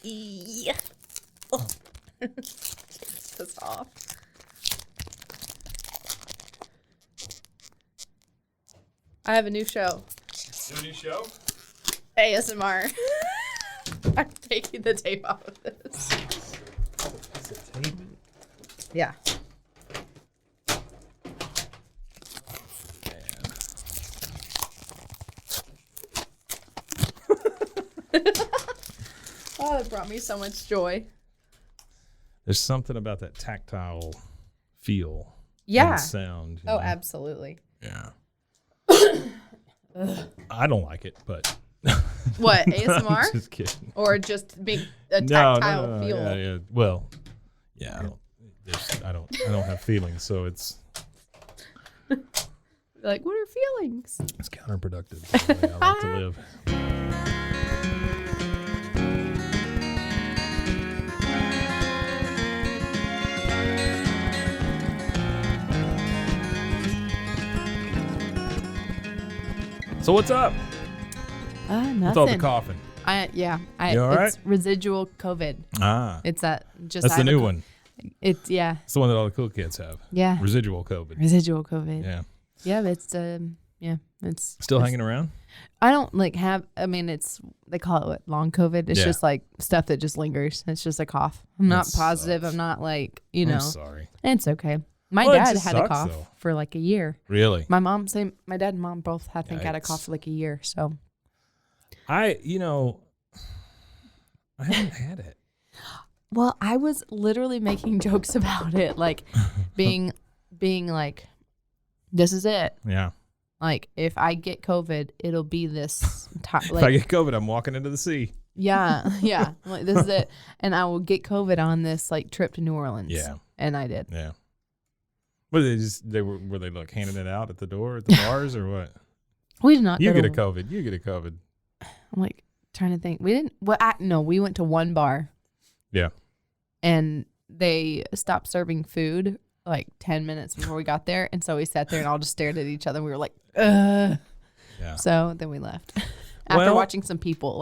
Yeah. Oh. It's this off. I have a new show. Your new show? ASMR. I'm taking the tape off of this. Is it tape? Yeah. Oh, it brought me so much joy. There's something about that tactile feel. Yeah. And sound. Oh, absolutely. Yeah. I don't like it, but. What, ASMR? Just kidding. Or just being a tactile feel? Yeah. Well, yeah. I don't have feelings, so it's. Like, what are feelings? It's counterproductive. The way I like to live. So what's up? Nothing. With all the coughing. You all right? It's residual COVID. It's That's the new one. It's It's the one that all the cool kids have. Yeah. Residual COVID. Residual COVID. Yeah. Yeah, but it's Still hanging around? I don't they call it long COVID. It's just like stuff that just lingers. It's just a cough. I'm not positive. Sucks. I'm not like, I'm sorry. It's okay. My Well, it dad just had a sucks, cough though. for like a year. Really? My dad and mom both had a cough Yikes. for like a year. So I haven't had it. well, I was literally making jokes about it, like being like, this is it. Yeah. Like if I get COVID, it'll be this time. If Like, I get COVID, I'm walking into the sea. yeah. Like this is it, and I will get COVID on this like trip to New Orleans. Yeah. And I did. Yeah. Were they like handing it out at the door at the bars or what? We did not. You go get to, a COVID. You get a COVID. I'm like trying to think. We didn't. Well, no, we went to one bar. Yeah. And they stopped serving food like 10 minutes before we got there, and so we sat there and all just stared at each other. And we were like, ugh. Yeah. So then we left after watching some people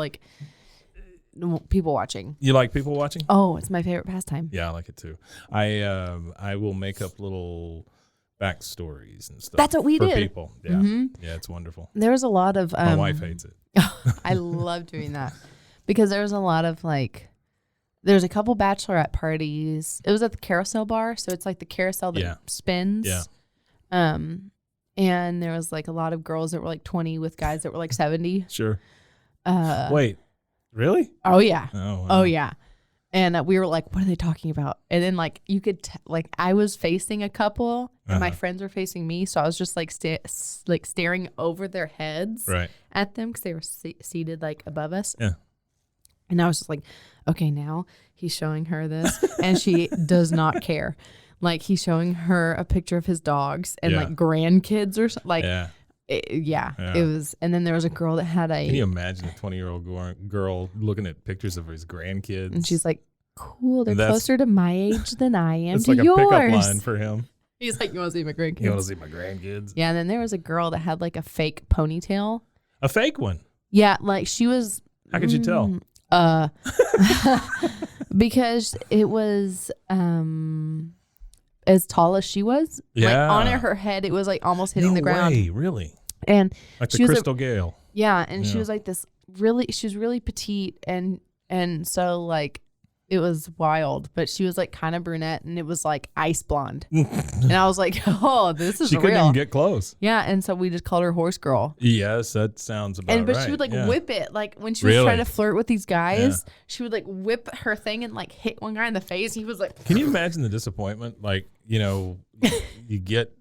watching. You like people watching? Oh, it's my favorite pastime. Yeah, I like it too. I will make up little backstories and stuff. That's what we for did. people. Yeah. Mm-hmm. Yeah, it's wonderful. There was a lot of My wife hates it. I love doing that because there was a lot of like, there's a couple bachelorette parties. It was at the carousel bar, so it's like the carousel that spins. Yeah. And there was like a lot of girls that were like 20 with guys that were like 70. Sure. Wait, really? Oh yeah. Oh, wow. Oh yeah. And we were like, what are they talking about? And then like you could like I was facing a couple and my friends were facing me, so I was just like staring over their heads at them because they were seated like above us. Yeah. And I was just like, okay, now he's showing her this, and she does not care. Like he's showing her a picture of his dogs and like grandkids or something. Like, it was. And then there was a girl that had a. Can you imagine a 20-year-old girl looking at pictures of his grandkids? And she's like, cool, they're closer to my age than I am it's to like yours. a pickup line for him. He's like, you want to see my grandkids? You want to see my grandkids? Yeah, and then there was a girl that had like a fake ponytail. A fake one? Yeah, like she was. How could you tell? Because it was as tall as she was. Yeah. Like on her head, it was like almost hitting the ground. Way, really? And like the she was Crystal Gale. Yeah, and she was like this she was really petite and so like it was wild, but she was like kind of brunette and it was like ice blonde. And I was like, oh, this is She real. couldn't even get close. Yeah, and so we just called her Horse Girl. Yes, that sounds about right. But she would like whip it. Like when she was trying to flirt with these guys, she would like whip her thing and like hit one guy in the face. He was like, can you imagine the disappointment? Like, you get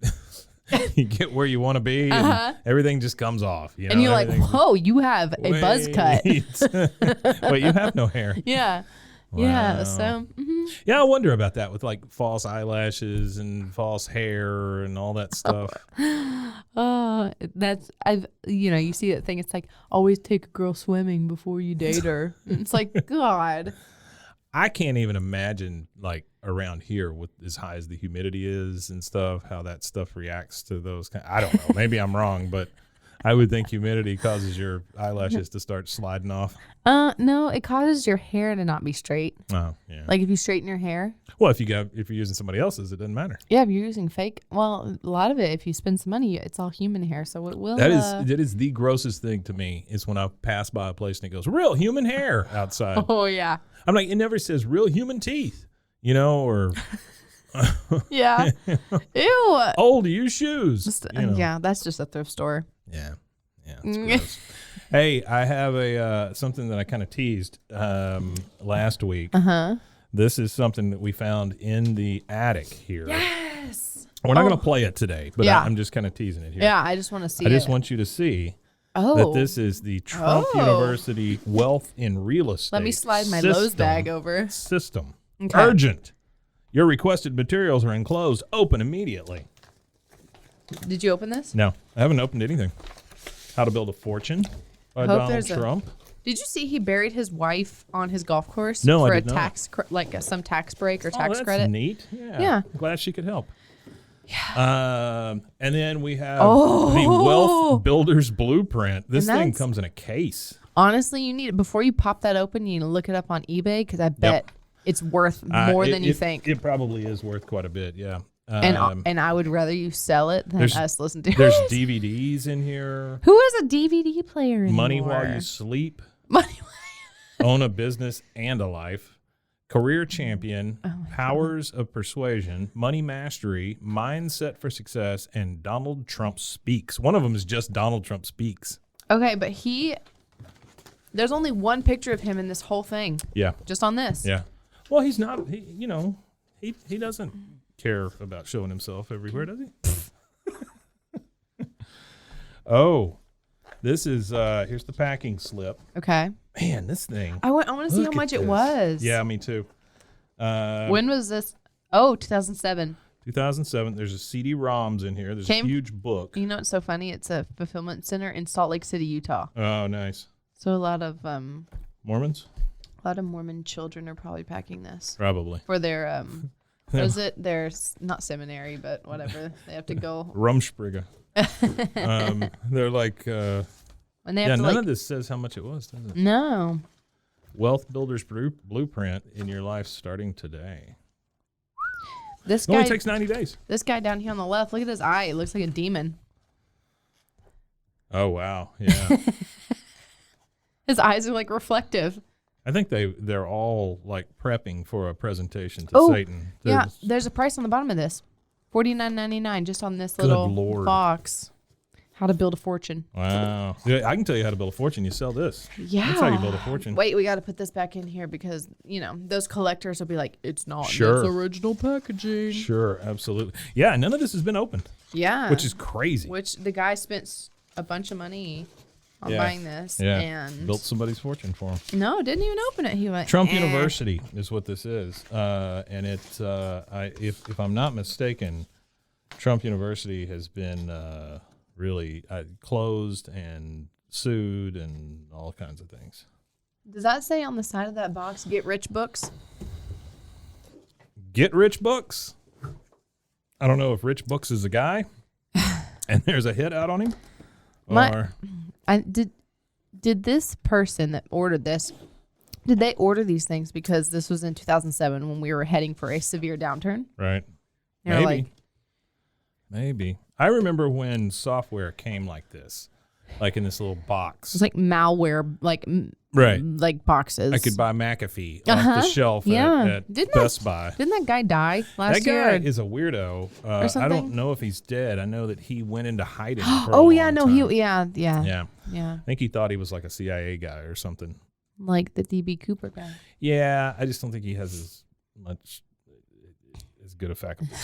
you get where you want to be and everything just comes off. And you're like, whoa, you have a buzz cut. Wait, you have no hair. Yeah. Wow. Yeah. So. Yeah, I wonder about that with like false eyelashes and false hair and all that stuff. Oh, you see that thing. It's like always take a girl swimming before you date her. It's like God. I can't even imagine like around here with as high as the humidity is and stuff, how that stuff reacts to those. I don't know. Maybe I'm wrong, but I would think humidity causes your eyelashes to start sliding off. No, it causes your hair to not be straight. Oh, yeah. Like if you straighten your hair. Well, if you're using somebody else's, it doesn't matter. Yeah, if you're using fake. Well, a lot of it, if you spend some money, it's all human hair, so it will. That is the grossest thing to me is when I pass by a place and it goes real human hair outside. Oh yeah. I'm like, it never says real human teeth, or. Yeah. Ew. Old used shoes. Yeah, that's just a thrift store. Yeah. It's gross. Hey, I have something that I kind of teased last week. This is something that we found in the attic here. Yes. We're not going to play it today, but I'm just kind of teasing it here. Yeah, I just want to see I just want you to see that this is the Trump University Wealth in Real Estate. Let me slide my Lowe's bag over. System. Okay. Urgent. Your requested materials are enclosed. Open immediately. Did you open this? No, I haven't opened anything. How to Build a Fortune by Donald Trump. Did you see he buried his wife on his golf course? No, for I a did tax some tax break or tax that's credit? Neat. Yeah. Glad she could help. Yeah. And then we have the Wealth Builder's Blueprint. This thing comes in a case. Honestly, you need it before you pop that open. You need to look it up on eBay because I bet it's worth more than you think. It probably is worth quite a bit. Yeah. And I would rather you sell it than us listen to it. There's DVDs in here. Who has a DVD player anymore? Money While You Sleep. Own a Business and a Life. Career Champion. Powers of Persuasion. Money Mastery. Mindset for Success. And Donald Trump Speaks. One of them is just Donald Trump Speaks. Okay, but there's only one picture of him in this whole thing. Yeah. Just on this. Yeah. Well, he's not, he doesn't care about showing himself everywhere, does he? This is here's the packing slip. Okay. Man, this thing. I want to see how much it was. Yeah, me too. When was this? 2007. 2007. There's a CD-ROMs in here. There's a huge book. You know what's so funny? It's a fulfillment center in Salt Lake City, Utah. Oh, nice. So a lot of Mormons? A lot of Mormon children are probably packing this. Probably. For their what is it? Their not seminary, but whatever. They have to go. Rumspringa. They're like and they have to none of this says how much it was, does it? No. Wealth Builder's Blueprint in your life starting today. This guy only takes 90 days. This guy down here on the left, look at his eye. It looks like a demon. Oh wow. Yeah. His eyes are like reflective. I think they're all like prepping for a presentation to Satan. There's a price on the bottom of this. $49.99 just on this little box. How to Build a Fortune. Wow. Yeah, I can tell you how to build a fortune. You sell this. Yeah. That's how you build a fortune. Wait, we got to put this back in here because, those collectors will be like, it's not its original packaging. Sure, absolutely. Yeah, none of this has been opened. Yeah. Which is crazy. Which the guy spent a bunch of money on buying this. Yeah. And built somebody's fortune for him. No, didn't even open it. He went, Trump University is what this is. And it's, if I'm not mistaken, Trump University has been really closed and sued and all kinds of things. Does that say on the side of that box, Get Rich Books? Get Rich Books? I don't know if Rich Books is a guy and there's a hit out on him. Did this person that ordered this, did they order these things because this was in 2007 when we were heading for a severe downturn? Right. Maybe. I remember when software came like this, like in this little box. It's like malware, like boxes. I could buy McAfee off the shelf at Best Buy. Didn't that guy die last year? That guy is a weirdo. I don't know if he's dead. I know that he went into hiding for a long time. Yeah. I think he thought he was like a CIA guy or something. Like the D.B. Cooper guy. Yeah, I just don't think he has as good a faculty.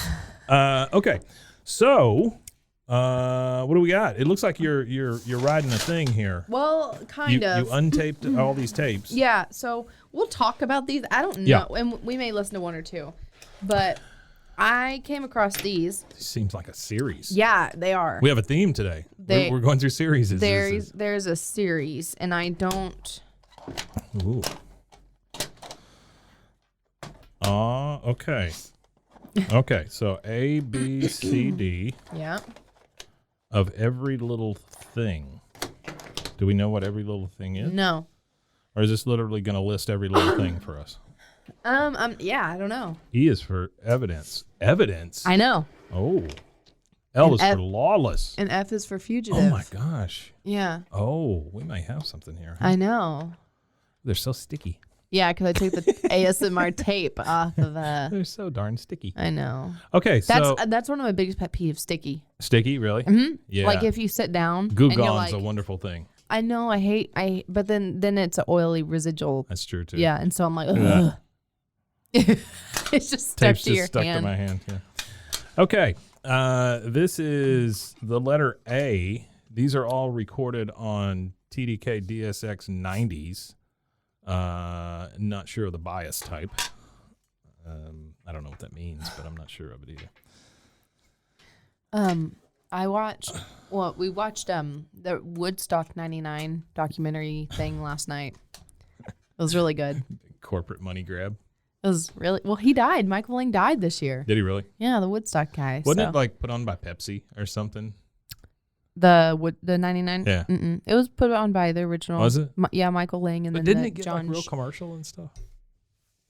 Okay. So, what do we got? It looks like you're riding a thing here. Well, kind of. You untaped all these tapes. Yeah, so we'll talk about these. I don't know, and we may listen to one or two, but I came across these. This seems like a series. Yeah, they are. We have a theme today. We're going through series. There's a series, and I don't. Ooh. Okay. Okay, so A, B, C, D. Yeah. of every little thing. Do we know what every little thing is? No. Or is this literally going to list every little thing for us? Yeah, I don't know. E is for evidence. Evidence? I know. Oh. L is for lawless. And F is for fugitive. Oh, my gosh. Yeah. Oh, we might have something here. Huh? I know. They're so sticky. Yeah, because I took the ASMR tape off of They're so darn sticky. I know. Okay, so that's one of my biggest pet peeves, sticky. Sticky, really? Mm-hmm. Yeah. Like if you sit down. Goo and you're Gone's like, a wonderful thing. I know, but then it's an oily residual. That's true, too. Yeah, and so I'm like, ugh. It's just stuck Tape's to just your stuck hand. to my hand, yeah. Okay, this is the letter A. These are all recorded on TDK DSX 90s. Not sure of the bias type. I don't know what that means, but I'm not sure of it either. We watched the Woodstock 99 documentary thing last night. It was really good. Corporate money grab. It was really, well, he died. Michael Lang died this year. Did he really? Yeah, the Woodstock guy. Wasn't it like put on by Pepsi or something? The 99? Yeah. Mm-mm. It was put on by the original. Was it? Yeah, Michael Lang and But then didn't it get John like real commercial and stuff?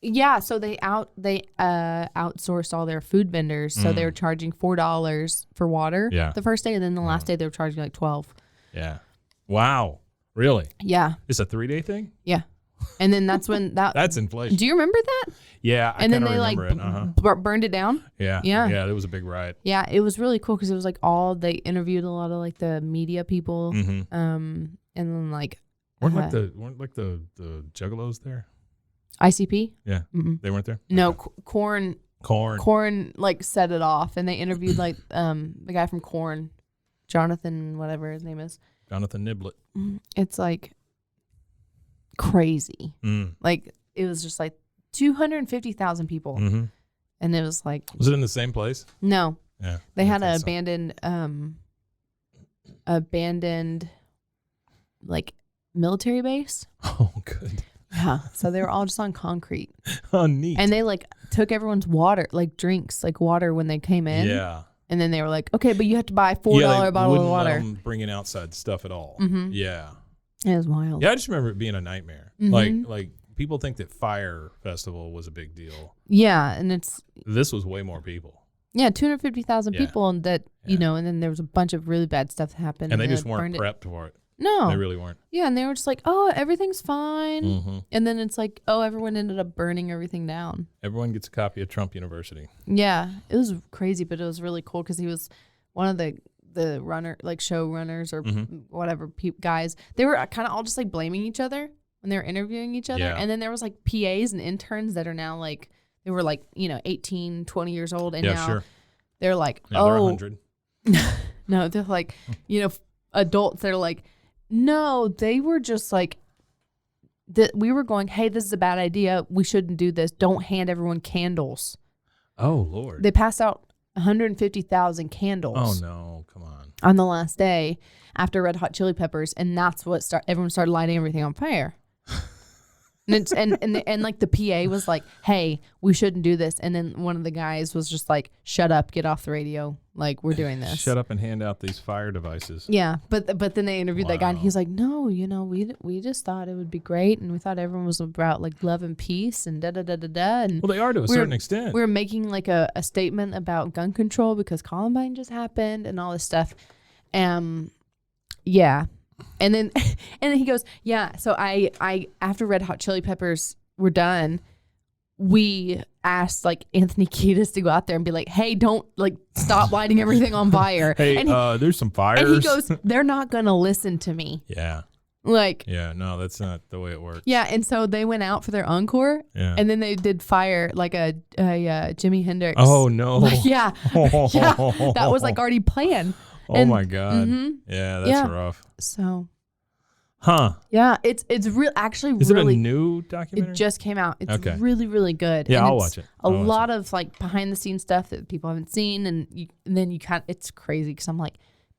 Yeah, so they outsourced all their food vendors. So they were charging $4 for water the first day, and then the last day they were charging like $12. Yeah. Wow. Really? Yeah. It's a 3-day thing? Yeah. And then that's when that's inflation. Do you remember that? Yeah, I and then kind they of remember it. Burned it down. Yeah. Yeah. Yeah, there was a big riot. Yeah, it was really cool because it was like they interviewed a lot of like the media people. Mm-hmm. And then like weren't like the Juggalos there? ICP? Yeah. Mm-mm. They weren't there? No, Okay. Korn like set it off, and they interviewed like the guy from Korn, Jonathan, whatever his name is. Jonathan Niblet. It's like crazy. Like it was just like 250,000 people, and it was like. Was it in the same place? No. Yeah. They had an abandoned like military base. Oh, good. Yeah. So they were all just on concrete. Oh, neat. And they like took everyone's water, like drinks, like water when they came in. Yeah. And then they were like, okay, but you have to buy a $4 bottle of water. Let them bring in outside stuff at all. Yeah. It was wild. Yeah, I just remember it being a nightmare. Like people think that Fire Festival was a big deal. Yeah, and This was way more people. Yeah, 250,000 people, and that and then there was a bunch of really bad stuff that happened. And they just weren't prepped for it. No. They really weren't. Yeah, and they were just like, oh, everything's fine. And then it's like, oh, everyone ended up burning everything down. Everyone gets a copy of Trump University. Yeah, it was crazy, but it was really cool because he was one of the show runners or whatever guys. They were kind of all just like blaming each other when they were interviewing each other. Yeah. And then there was like PAs and interns that are now like, they were like, 18, 20 years old. And now they're like, now they're 100. No, they're like, adults that are like, no, they were just like, we were going, hey, this is a bad idea. We shouldn't do this. Don't hand everyone candles. Oh, Lord. They passed out 150,000 candles. Oh, no. Come on. On the last day after Red Hot Chili Peppers. And that's what everyone started lighting everything on fire. And like the PA was like, hey, we shouldn't do this. And then one of the guys was just like, shut up, get off the radio. Like, we're doing this. Shut up and hand out these fire devices. Yeah. But then they interviewed that guy and he's like, no, we just thought it would be great. And we thought everyone was about like love and peace and da-da-da-da-da. And well, they are to a certain extent. We were making like a statement about gun control because Columbine just happened and all this stuff. Yeah. And then he goes, yeah. So I after Red Hot Chili Peppers were done, we asked like Anthony Kiedis to go out there and be like, hey, don't like stop lighting everything on fire. Hey, there's some fires. And he goes, they're not going to listen to me. Yeah. Like, yeah, no, that's not the way it works. Yeah. And so they went out for their encore and then they did fire like a Jimi Hendrix. Oh no. Like, yeah. Yeah. That was like already planned. Oh my God. Yeah, that's rough. So. Huh. Yeah, it's real. Actually, is really, it a new documentary? It just came out. It's really, really good. Yeah, and I'll watch it. A lot of like behind the scenes stuff that people haven't seen, and then you it's crazy because I'm like,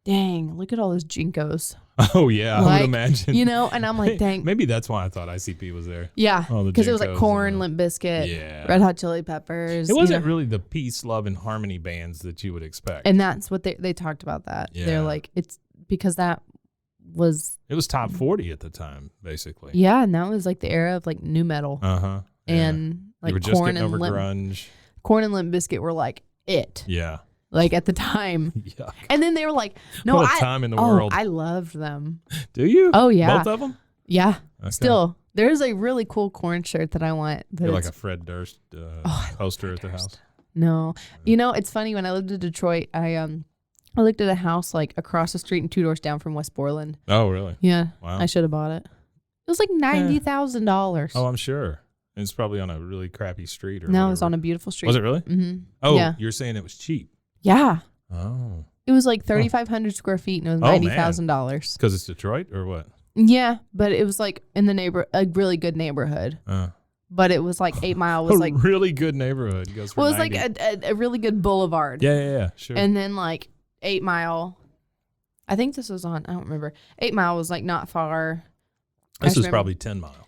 dang, look at all those jinkos. Oh, yeah. I would imagine. You know, and I'm like, dang. Maybe that's why I thought ICP was there. Yeah. Because it was like Korn, Limp Bizkit, Red Hot Chili Peppers. It wasn't really the peace, love, and harmony bands that you would expect. And that's what they talked about that. Yeah. They're like, it's because that was. It was top 40 at the time, basically. Yeah. And that was like the era of like new metal. Uh-huh. Yeah. And like you were just getting over grunge. Korn and Limp Bizkit were like it. Yeah. Like at the time. Yuck. And then they were like, no, what a time in the world. I loved them. Do you? Oh, yeah. Both of them? Yeah. Okay. Still, there's a really cool Korn shirt that I want. You're like a Fred Durst poster at the house? No. You know, it's funny. When I lived in Detroit, I looked at a house like across the street and 2 doors down from West Borland. Oh, really? Yeah. Wow. I should have bought it. It was like $90,000. Oh, I'm sure. It's probably on a really crappy street or No, whatever. It was on a beautiful street. Was it really? Mm-hmm. Oh, yeah. You're saying it was cheap. Yeah. Oh. It was like 3,500 square feet and it was $90,000. Because it's Detroit or what? Yeah, but it was like in the a really good neighborhood. But it was like 8 Mile was like really good neighborhood. Goes for well, it was 90. Like a really good boulevard. Yeah, sure. And then like 8 Mile, I think this was on. I don't remember. 8 Mile was like not far. This was probably 10 Mile.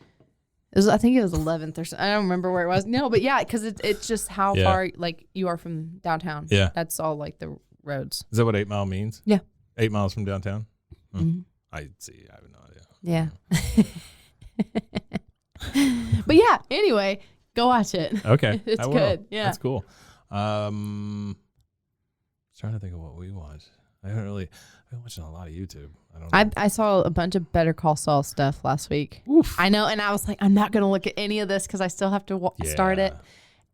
I think it was 11th or something. I don't remember where it was. No, but yeah, because it's just how far like you are from downtown. Yeah, that's all like the roads. Is that what 8 Mile means? Yeah, 8 miles from downtown. Mm-hmm. I see. I have no idea. Yeah. But yeah. Anyway, go watch it. Okay, it's good. Yeah, that's cool. Trying to think of what we watched. I've been watching a lot of YouTube. I saw a bunch of Better Call Saul stuff last week. Oof. I know, and I was like, I'm not going to look at any of this because I still have to start it.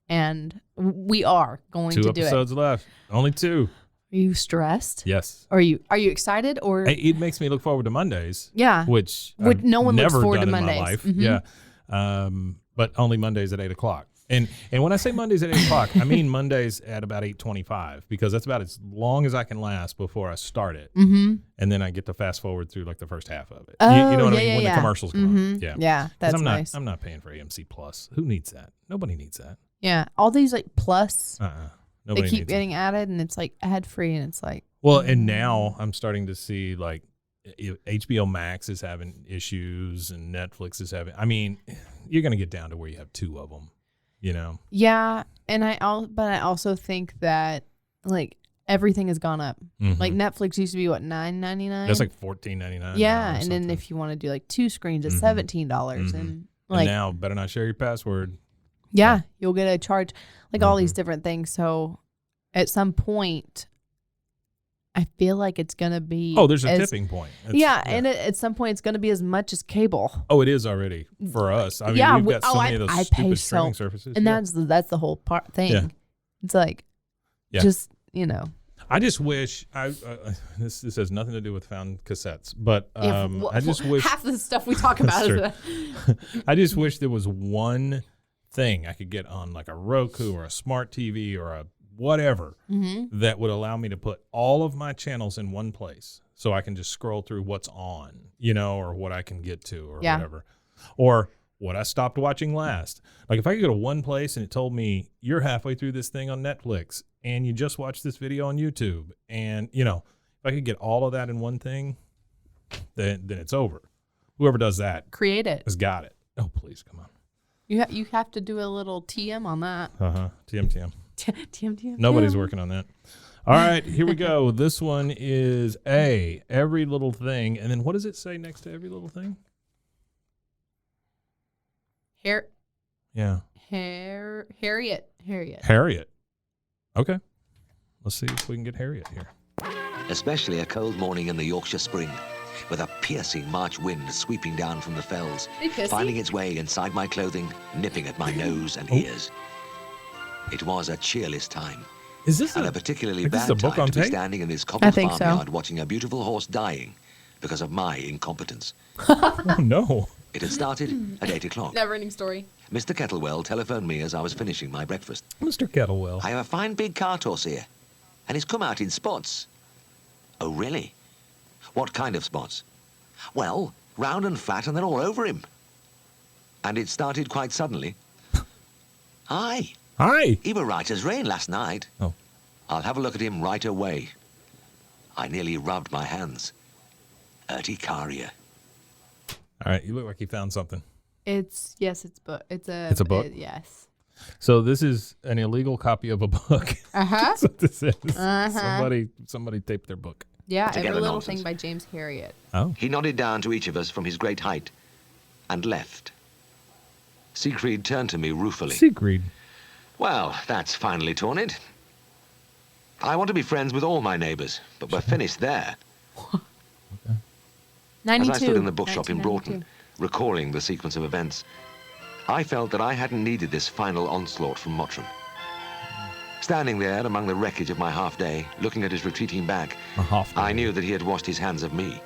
And we are going to do it. 2 episodes left. Only 2. Are you stressed? Yes. Are you excited or? It makes me look forward to Mondays. Yeah. Which no one looks forward to Mondays. Mondays. In my life. Mm-hmm. Yeah. But only Mondays at 8:00. And when I say Mondays at 8:00, I mean Mondays at about 8:25 because that's about as long as I can last before I start it. Mm-hmm. And then I get to fast forward through like the first half of it. Oh, you know what I mean? Yeah, when the commercials come on. Yeah. Yeah, that's nice. I'm not paying for AMC Plus. Who needs that? Nobody needs that. Yeah. All these like plus, Nobody they keep getting added and it's like ad free and it's like. Well, and now I'm starting to see like HBO Max is having issues and Netflix is having. I mean, you're going to get down to where you have 2 of them. You know. Yeah, and I also think that like everything has gone up. Mm-hmm. Like Netflix used to be what $9.99. That's like $14.99. Yeah, and then if you want to do like 2 screens, it's $17, and like and now better not share your password. Yeah, you'll get a charge, like all these different things. So at some point, I feel like it's gonna be. Oh, there's a tipping point. And at some point, it's gonna be as much as cable. Oh, it is already for us. I mean, we've got so many of those stupid streaming services, and that's the whole thing. Yeah. It's like, just I just wish this has nothing to do with found cassettes, but I just wish half the stuff we talk about is that. I just wish there was one thing I could get on like a Roku or a smart TV or a whatever that would allow me to put all of my channels in one place so I can just scroll through what's on, or what I can get to or whatever, or what I stopped watching last. Like if I could go to one place and it told me you're halfway through this thing on Netflix and you just watched this video on YouTube, and if I could get all of that in one thing, then it's over. Whoever does that, create it, has got it. Oh, please come on. You have to do a little TM on that. TM. TM. Nobody's working on that. All right, here we go. This one is every little thing. And then what does it say next to every little thing? Harriet. Okay. Let's see if we can get Harriet here. Especially a cold morning in the Yorkshire spring, with a piercing March wind sweeping down from the fells, finding its way inside my clothing, nipping at my nose and ears. It was a cheerless time. Is this a particularly bad time to be standing in this cobbled farmyard watching a beautiful horse dying because of my incompetence. Oh, no. It had started at 8 o'clock. Never-ending story. Mr. Kettlewell telephoned me as I was finishing my breakfast. Mr. Kettlewell. I have a fine big cart horse here, and it's come out in spots. Oh, really? What kind of spots? Well, round and flat, and they're all over him. And it started quite suddenly. Hi. He were right as rain last night. Oh. I'll have a look at him right away. I nearly rubbed my hands. urticaria. All right, you look like you found something. It's book. It's a book? Yes. So this is an illegal copy of a book. That's what this is. Somebody taped their book. Yeah, Together Every Little nonsense. Thing by James Herriot. Oh. He nodded down to each of us from his great height and left. Siegfried turned to me ruefully. Siegfried. Well, that's finally torn it. I want to be friends with all my neighbors, but we're finished there. 92. As I stood in the bookshop in 1992. Broughton, recalling the sequence of events, I felt that I hadn't needed this final onslaught from Mottram. Standing there among the wreckage of my half-day, looking at his retreating back, I knew that he had washed his hands of me.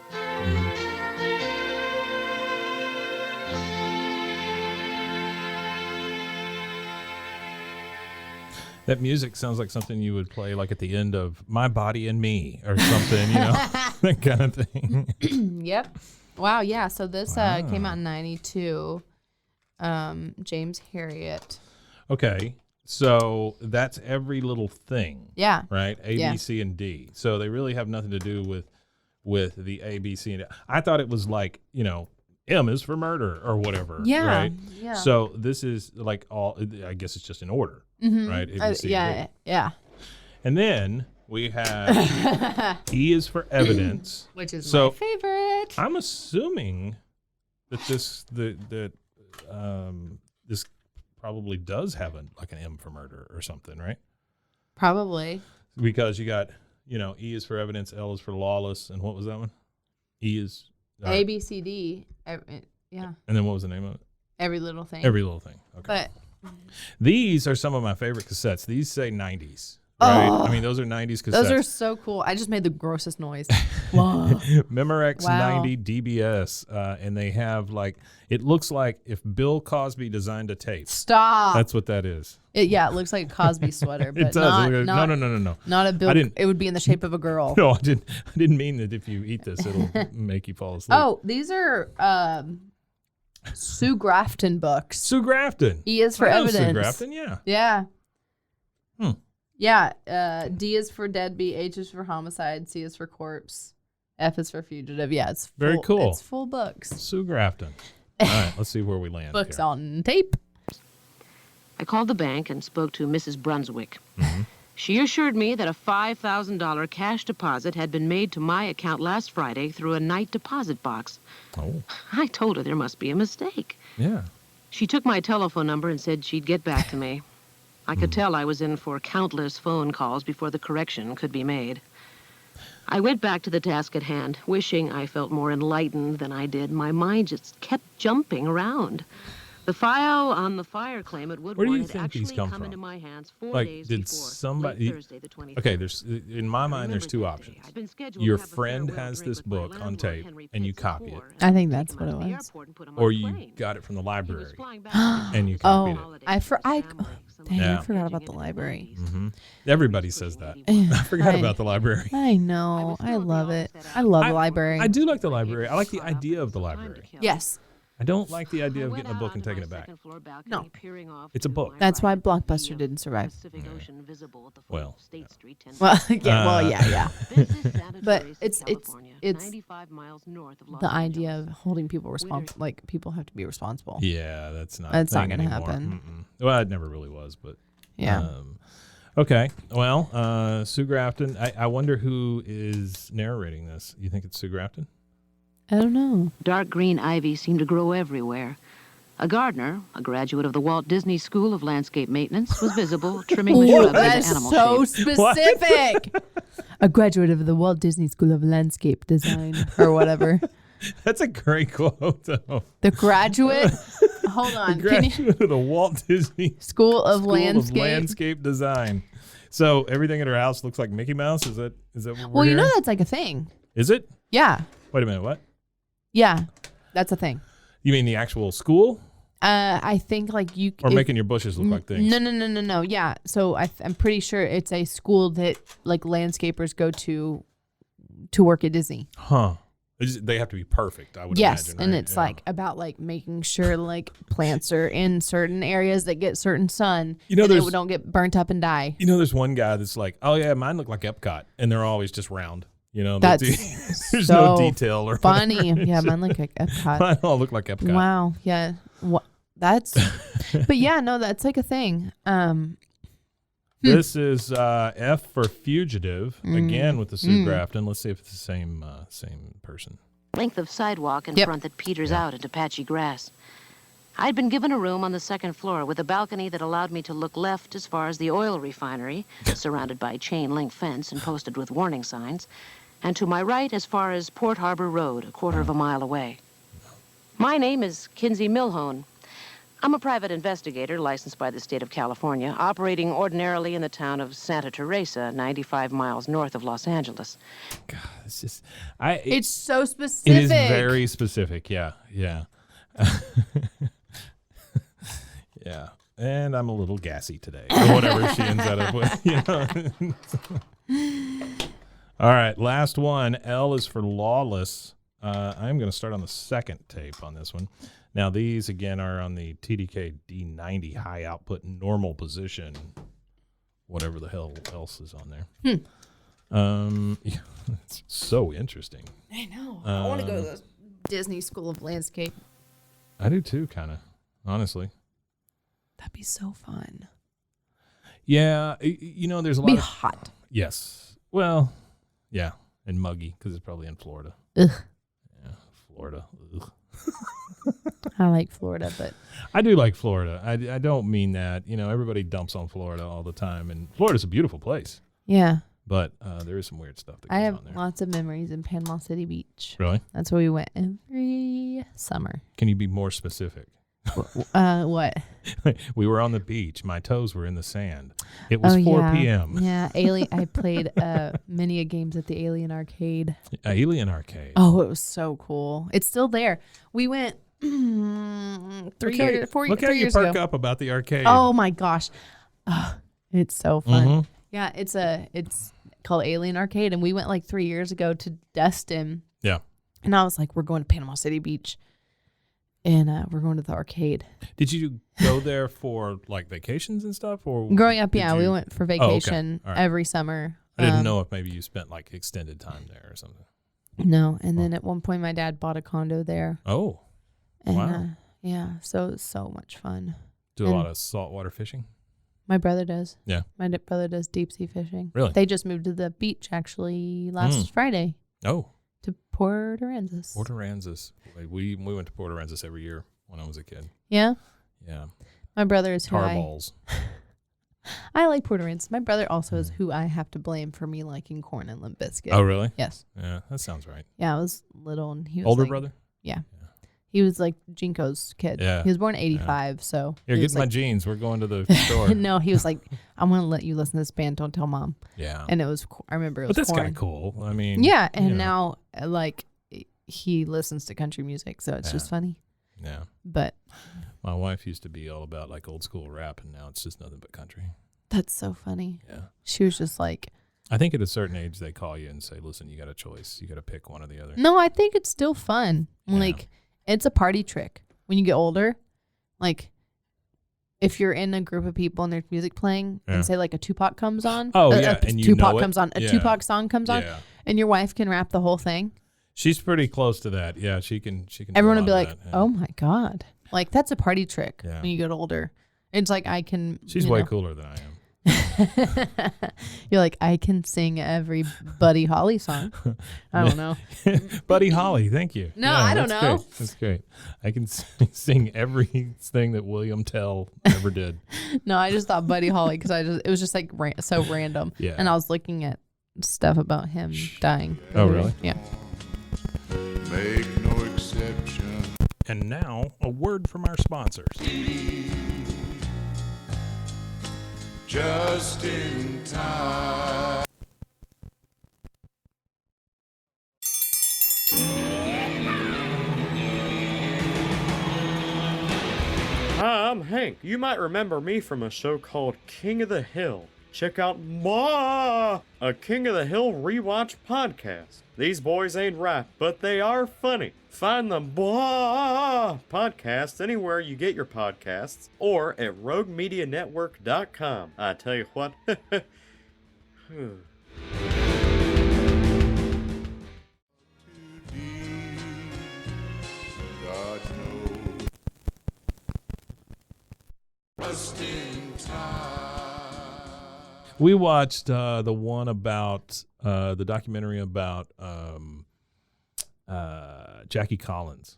That music sounds like something you would play like at the end of My Body and Me or something, that kind of thing. Yep. Wow, yeah. So this came out in 92. James Herriot. Okay. So that's Every Little Thing. Yeah. Right? A, B, C, and D. So they really have nothing to do with the A, B, C, and D. I thought it was like, M is for murder or whatever. Yeah. Right? Yeah. So this is like I guess it's just in order. Right? A, B, C, and D. Yeah. And then we have E is for evidence. Which is my favorite. I'm assuming that this probably does have an M for murder or something, right? Probably. Because you got, E is for evidence, L is for lawless, and what was that one? E is A, B, C, D. Yeah. And then what was the name of it? Every Little Thing. Every Little Thing. Okay. But these are some of my favorite cassettes. These say 90s. Right? I mean, those are 90s cassettes. Those are so cool. I just made the grossest noise. Whoa. Memorex Wow. 90 DBS. And they have it looks like if Bill Cosby designed a tape. Stop. That's what that is. It looks like a Cosby sweater, but It does. not No. not a Bill. I didn't- It would be in the shape of a girl. No, I didn't mean that if you eat this, it'll make you fall asleep. Oh, these are Sue Grafton books. Sue Grafton. E is for I know evidence. Sue Grafton, yeah. Yeah. Hmm. Yeah. D is for deadbeat. H is for homicide. C is for corpse. F is for fugitive. Yeah, it's Very cool. It's full books. Sue Grafton. All right, let's see where we land. Books here. on tape. I called the bank and spoke to Mrs. Brunswick. Mm-hmm. She assured me that a $5,000 cash deposit had been made to my account last Friday through a night deposit box. Oh, I told her there must be a mistake. yeah. She took my telephone number and said she'd get back to me. I could tell I was in for countless phone calls before the correction could be made. I went back to the task at hand, wishing I felt more enlightened than I did. My mind just kept jumping around. The file on the fire claim at Woodward Where do you had think actually these come come from? into my hands 4 Like, days did before, somebody- late Thursday, the 23rd. Okay, there's in my mind there's two Remember that options. day. I'd been scheduled Your to have a friend farewell has drink this with my book on landlord, tape, Henry and you Pitts, at copy it. 4, I think and that's take him what out it to the was. airport and put him Or on a you plane. got it from the He was library flying back to and you Oh, copied it. holidays I with for his I. family, some Dang, Yeah. I forgot about the into library. Mm-hmm. Everybody says that. I forgot about the library. I know. I love it. I love the library. I do like the library. I like the idea of the library. Yes. I don't like the idea of getting a book and taking it back. No. It's a book. That's why Blockbuster didn't survive. Well, Well, yeah. But it's the idea of holding people responsible. Like people have to be responsible. Yeah, that's not. That's a not thing gonna anymore. happen. Mm-mm. Well, it never really was, but Yeah. Okay. Well, Sue Grafton. I wonder who is narrating this. You think it's Sue Grafton? I don't know. Dark green ivy seemed to grow everywhere. A gardener, a graduate of the Walt Disney School of Landscape Maintenance, was visible trimming the Ooh, shrubs that's into animal so shape. specific. A graduate of the Walt Disney School of Landscape Design or whatever. That's a great quote, though. The graduate. Hold on. Can you, Graduate of the Walt Disney School of School Landscape. of Landscape Design. So everything at her house looks like Mickey Mouse. Is that what we're Well, you know hearing? that's like a thing. Is it? Yeah. Wait a minute. What? Yeah. That's a thing. You mean the actual school, I think like you or making your bushes look like things? No. Yeah. So I'm pretty sure it's a school that like landscapers go to work at Disney. Huh? They have to be perfect. I would Yes, imagine. and right? it's Yeah. like about like making sure like plants are in certain areas that get certain sun, You know, and there's- they don't get burnt up and die. There's one guy that's like, oh yeah, mine look like Epcot, and they're always just round. You know, That's there's so no detail or funny. Yeah, mine look like Epcot. Mine all look like Epcot. Wow. Yeah. That's. But yeah, no, that's like a thing. This is F for Fugitive again with the Sue Grafton. Let's see if it's the same person. Length of sidewalk in front that peters out into patchy grass. I'd been given a room on the second floor with a balcony that allowed me to look left as far as the oil refinery, surrounded by chain-link fence and posted with warning signs, and to my right as far as Port Harbor Road, a quarter of a mile away. My name is Kinsey Milhone. I'm a private investigator licensed by the state of California, operating ordinarily in the town of Santa Teresa, 95 miles north of Los Angeles. God, it's just it's so specific. It is very specific. Yeah. Yeah. And I'm a little gassy today, or whatever she ends up with. You know? All right, last one. L is for Lawless. I'm going to start on the second tape on this one. Now, these, again, are on the TDK D90 high output normal position, whatever the hell else is on there. Yeah, it's so interesting. I know. I want to go to the Disney School of Landscape. I do too, kind of, honestly. That'd be so fun. Yeah, you know, there's a lot Be of... hot. Yes. Well, yeah, and muggy, because it's probably in Florida. Ugh. Yeah, Florida. Ugh. I like Florida, but... I do like Florida. I don't mean that. You know, everybody dumps on Florida all the time, and Florida's a beautiful place. Yeah. But there is some weird stuff that goes I have on there. lots of memories in Panama City Beach. Really? That's where we went every summer. Can you be more specific? What? We were on the beach. My toes were in the sand. It was 4 p.m. Yeah, I played many games at the Alien Arcade. Alien Arcade. Oh, it was so cool. It's still there. We went 4 years ago. Look how you perk up about the arcade. Oh my gosh, it's so fun. Yeah, it's called Alien Arcade, and we went like 3 years ago to Destin. Yeah, and I was like, we're going to Panama City Beach. And we're going to the arcade. Did you go there for like vacations and stuff? Or growing up, yeah, we went for vacation every summer. I didn't know if maybe you spent like extended time there or something. No, and then at one point my dad bought a condo there. Oh, and, wow. Yeah, so it was so much fun. Do a lot of saltwater fishing? My brother does. Yeah. My brother does deep sea fishing. Really? They just moved to the beach actually last Friday. Oh. To Port Aransas. Port Aransas. We went to Port Aransas every year when I was a kid. Yeah? Yeah. My brother is Tar balls. I like Port Aransas. My brother also is who I have to blame for me liking corn and Limp Bizkit. Oh, really? Yes. Yeah, that sounds right. Yeah, I was little and he was older like, brother? Yeah. He was like Jinko's kid. Yeah. He was born in 85, so. Here, get my jeans. We're going to the store. No, he was like, I'm going to let you listen to this band. Don't tell mom. Yeah. And it was, I remember it was But that's corn. kind of cool. I mean. Yeah, and now, like, he listens to country music, so it's just funny. Yeah. But. My wife used to be all about like old school rap, and now it's just nothing but country. That's so funny. Yeah. She was just like. I think at a certain age they call you and say, listen, you got a choice. You got to pick one or the other. No, I think it's still fun. Yeah. Like, it's a party trick when you get older. Like, if you're in a group of people and there's music playing and say like a Tupac comes on. Oh, yeah. And Tupac comes on. A Tupac song comes on. Yeah. And your wife can rap the whole thing. She's pretty close to that. Yeah, she can. Everyone will be like, that, oh my God. Like, that's a party trick Yeah. when you get older. It's like I can. She's way cooler than I am. You're like, I can sing every Buddy Holly song. I don't know. Buddy Holly, thank you. No, I don't know. Great. That's great. I can sing everything that William Tell ever did. No, I just thought Buddy Holly because it was just like so random. Yeah. And I was looking at stuff about him dying. Oh, really? Yeah. Make no exception. And now, a word from our sponsors. Just in time. Hi, I'm Hank. You might remember me from a show called King of the Hill. Check out a King of the Hill rewatch podcast. These boys ain't right, but they are funny. Find the podcast anywhere you get your podcasts or at roguemedianetwork.com. I tell you what. just in time. We watched the one about the documentary about Jackie Collins.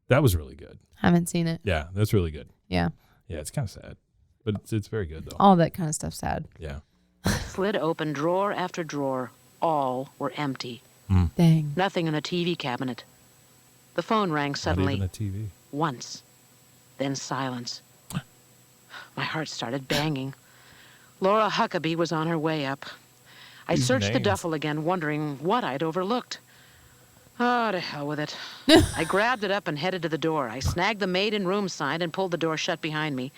That was really good. Haven't seen it. Yeah, that's really good. Yeah. Yeah, it's kind of sad, but it's very good though. All that kind of stuff's sad. Yeah. Slid open drawer after drawer. All were empty. Dang. Nothing in a TV cabinet. The phone rang suddenly. Not even a TV. Once. Then silence. My heart started banging. Laura Huckabee was on her way up. I These searched the names. duffel again, wondering what I'd overlooked. Oh, to hell with it. I grabbed it up and headed to the door. I snagged the maid in room sign and pulled the door shut behind me.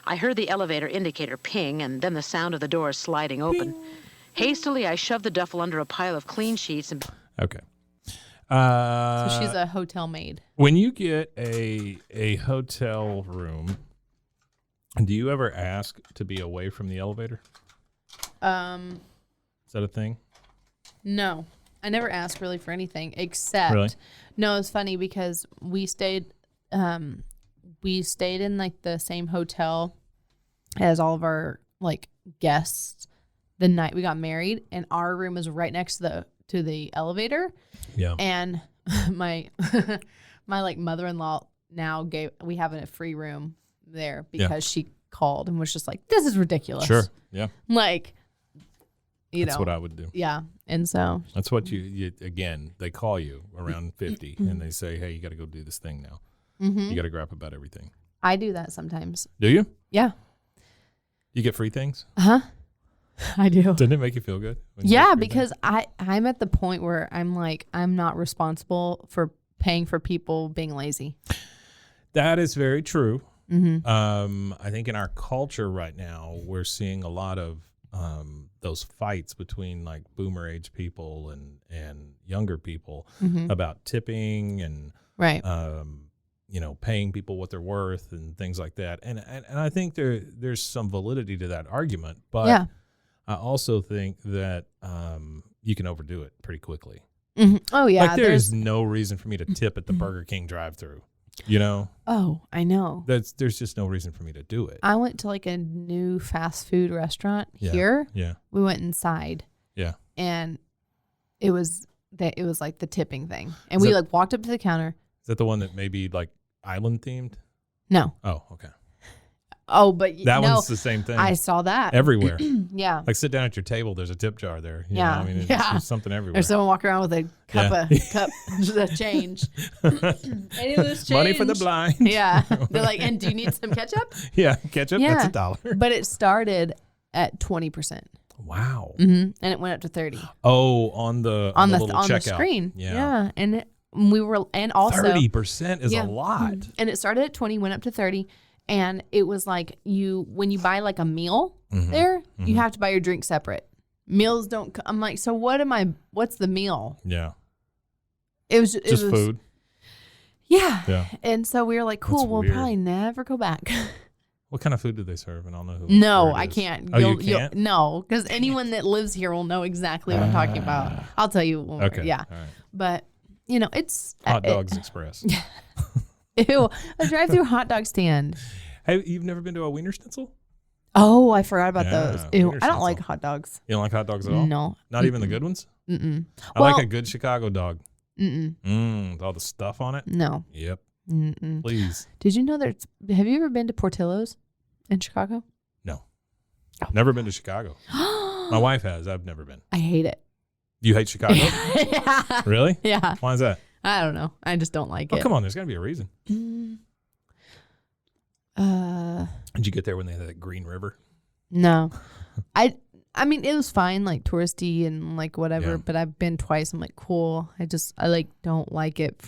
I heard the elevator indicator ping and then the sound of the door sliding open. Hastily, I shoved the duffel under a pile of clean sheets and... Okay. So she's a hotel maid. When you get a hotel room, do you ever ask to be away from the elevator? Is that a thing? No. I never asked really for anything except Really? No, it's funny because we stayed in like the same hotel as all of our like guests the night we got married, and our room was right next to the elevator. Yeah. And my like mother-in-law now we have a free room there because she called and was just like, this is ridiculous. Sure. Yeah. Like, That's what I would do. Yeah. And so That's what you again, they call you around 50 and they say, hey, you got to go do this thing now. You got to grab about everything. I do that sometimes. Do you? Yeah. You get free things? Uh-huh. I do. Doesn't it make you feel good? when you get Yeah, free because things? I'm at the point where I'm like, I'm not responsible for paying for people being lazy. That is very true. Mm-hmm. I think in our culture right now, we're seeing a lot of those fights between like boomer age people and younger people about tipping and Right. paying people what they're worth and things like that. And I think there's some validity to that argument, but Yeah. I also think that you can overdo it pretty quickly. Mm-hmm. Oh, yeah. Like there's no reason for me to tip at the Burger King drive-thru. Oh, I know. There's just no reason for me to do it. I went to like a new fast food restaurant Yeah. here. Yeah. We went inside. Yeah. And it was like the tipping thing. And Is we that- like walked up to the counter. Is that the one that may be like island themed? No. Oh, okay. Oh, but That no, one's the same thing. I saw that. Everywhere. Yeah. Like sit down at your table, there's a tip jar there. You Yeah. know? I mean, Yeah. there's something everywhere. There's someone walking around with a cup Yeah. cup of change. And it was change. Money for the blind. Yeah. They're like, and do you need some ketchup? Yeah, ketchup, Yeah. that's $1. But it started at 20%. Wow. And it went up to 30 Oh, on the little on the checkout. screen. Yeah. And we were, and also 30% is Yeah. a lot. And it started at 20, went up to 30. And it was like when you buy like a meal there, you have to buy your drink separate. Meals don't, I'm like, so what's the meal? Yeah. It was Just food. Yeah. Yeah. And so we were like, cool, That's we'll weird. probably never go back. What kind of food do they serve? And I'll know who. No, where it I is. can't. Oh, you can't? No, because anyone that lives here will know exactly what I'm talking about. I'll tell you. When Okay. Yeah. All right. But, it's. Hot Dogs Express. Ew. A drive-through hot dog stand. Hey, you've never been to a Wiener Schnitzel? Oh, I forgot about Yeah, those. Ew. Wiener I don't like Schnitzel. hot dogs. You don't like hot dogs at all? No. Not even the good ones? Mm-mm. I like Well- a good Chicago dog. Mm-mm. With all the stuff on it. No. Yep. Mm-mm. Please. Did you know have you ever been to Portillo's in Chicago? No. Oh. Never been to Chicago. My wife has. I've never been. I hate it. You hate Chicago? Yeah. Really? Yeah. Why is that? I don't know. I just don't like Oh, it. come on. There's got to be a reason. Did you get there when they had that Green River? No. I mean, it was fine, like touristy and like whatever, Yeah. but I've been twice. I'm like, cool. I like don't like it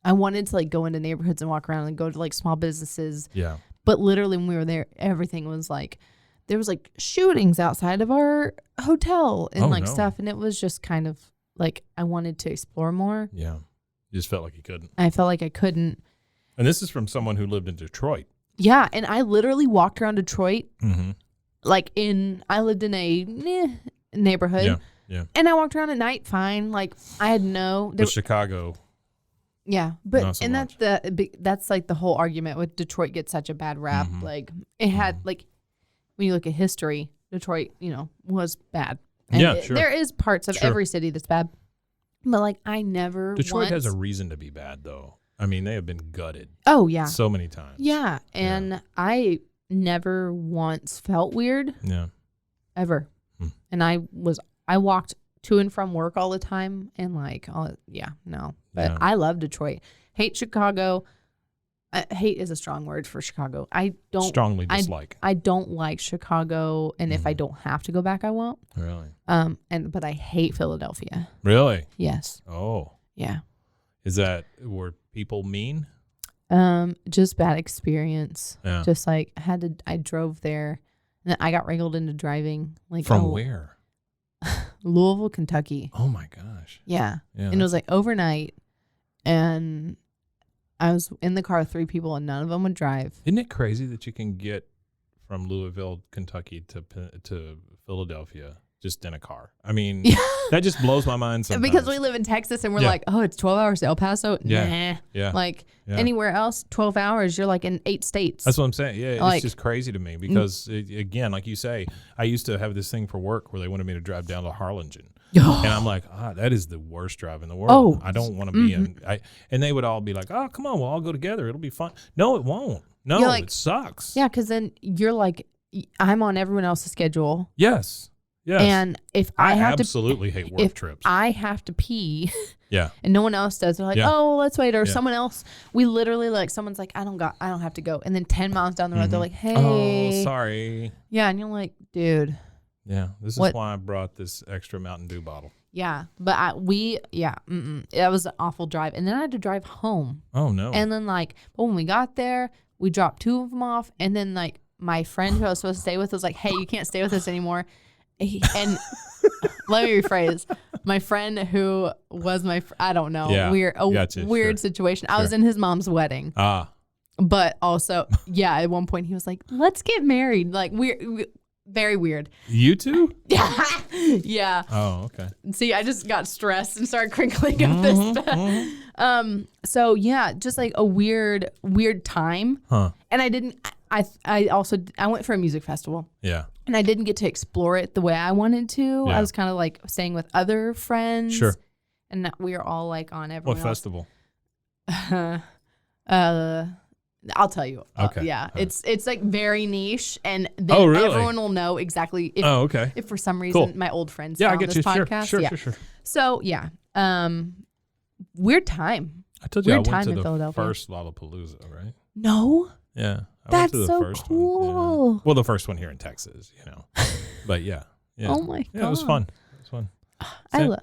I wanted to like go into neighborhoods and walk around and go to like small businesses. Yeah. But literally when we were there, everything was like, there was like shootings outside of our hotel and Oh, like no. stuff. And it was just kind of like, I wanted to explore more. Yeah. You just felt like you couldn't. I felt like I couldn't. And this is from someone who lived in Detroit. Yeah. And I literally walked around Detroit, Mm-hmm. like I lived in a neighborhood. Yeah. Yeah. And I walked around at night fine. Like I had But Chicago, Yeah, but Not so and much. that's like the whole argument with Detroit gets such a bad rap. Like it had like when you look at history, Detroit, was bad. And Yeah, sure. there is parts of every city that's bad, but like I never. Detroit has a reason to be bad, though. I mean, they have been gutted. Oh yeah, so many times. Yeah, and I never once felt weird. Yeah, ever. And I walked to and from work all the time, and like, but I love Detroit. Hate Chicago. Hate is a strong word for Chicago. I don't strongly dislike. I don't like Chicago, and if I don't have to go back, I won't. Really? But I hate Philadelphia. Really? Yes. Oh. Yeah. Is that were people mean? Just bad experience. Yeah. Just like I drove there, and then I got wrangled into driving. Like from where? Louisville, Kentucky. Oh my gosh. Yeah. And it was like overnight, and I was in the car with 3 people, and none of them would drive. Isn't it crazy that you can get from Louisville, Kentucky to Philadelphia just in a car? I mean, that just blows my mind sometimes. Because we live in Texas, and we're like, oh, it's 12 hours to El Paso? Yeah. Nah. Yeah. Like anywhere else, 12 hours, you're like in 8 states. That's what I'm saying. Yeah, like, it's just crazy to me because, again, like you say, I used to have this thing for work where they wanted me to drive down to Harlingen. And I'm like, that is the worst drive in the world. Oh. I don't want to be in. And they would all be like, oh, come on, we'll all go together. It'll be fun. No, it won't. No, like, it sucks. Yeah, because then you're like, I'm on everyone else's schedule. Yes. Yes. And if I have absolutely hate work trips. I have to pee, yeah, and no one else does, they're like, Yeah. oh, let's wait, or someone else. We literally like someone's like, I don't have to go, and then 10 miles down the road, they're like, hey, oh, sorry. Yeah, and you're like, dude. Yeah, this is why I brought this extra Mountain Dew bottle. Yeah, but that was an awful drive, and then I had to drive home. Oh no. And then like, but when we got there, we dropped 2 of them off, and then like my friend who I was supposed to stay with was like, hey, you can't stay with us anymore. And let me rephrase. My friend who was I don't know, weird situation. I was in his mom's wedding. But also, at one point he was like, let's get married. Like very weird. You two? Yeah. Oh, okay. See, I just got stressed and started crinkling up this. So yeah, just like a weird time. Huh. And I went for a music festival. Yeah. And I didn't get to explore it the way I wanted to. Yeah. I was kind of like staying with other friends. Sure. And we were all like on everyone What festival? I'll tell you. Okay. Yeah. Right. It's like very niche, and then really? everyone will know exactly if, okay. if for some reason my old friends found this podcast. Sure. So yeah. Weird time. I told you Weird I went time to in the Philadelphia. first Lollapalooza, right? No. Yeah. I That's went to the so first cool. One. Yeah. Well, the first one here in Texas, But yeah. Oh my God. Yeah, it was fun. I love